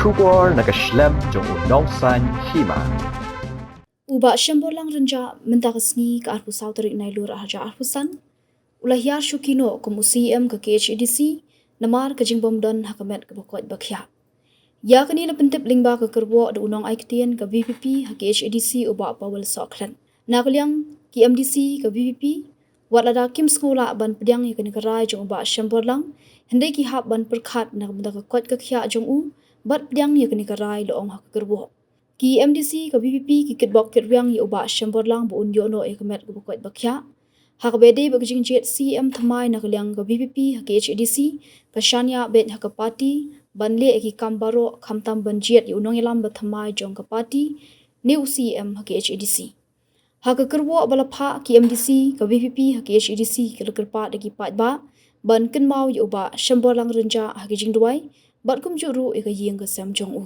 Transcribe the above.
Shubor nakaslem jong unongsan Hima. Uba Shemborlang Rynjah mentakasni ke arpu sauteri nailur ahaja arpusan. Ulah Hiar Shuki no kumu CM ke Khadc namar ke jingbom don hakamet ke bokot bakhya. Ya kani na pentip lingba ke kerbo de unong aiktian ke VPP Khadc uba pawal sokran. Nakaliang ki MDC ke VPP wat lada kim sekolah ban pediang yakni kerai jong uba Shemborlang hendai ki hab ban perkhat nak benda ke kot ke khya jong u bat pediang yakni kerai loong hak kerbo. Ki MDC ke VPP ki kitbok kityang yi uba Shemborlang bu unyo no ekamet ke bokot bakhya. Hak bede bagjing jet CM thamai nakaliang ke VPP Khadc pasanya bet hak parti banle eki kambaro khamtam banjiet yi unong ilam bathamai jong ke parti new CM Khadc. Hak kerwo balapha ki MDC ke VPP Khadc ke lekerpa degi patba ban kenmau yi uba Shemborlang Rynjah hak jing duai bat kum juru eka yeng ke sam jong u.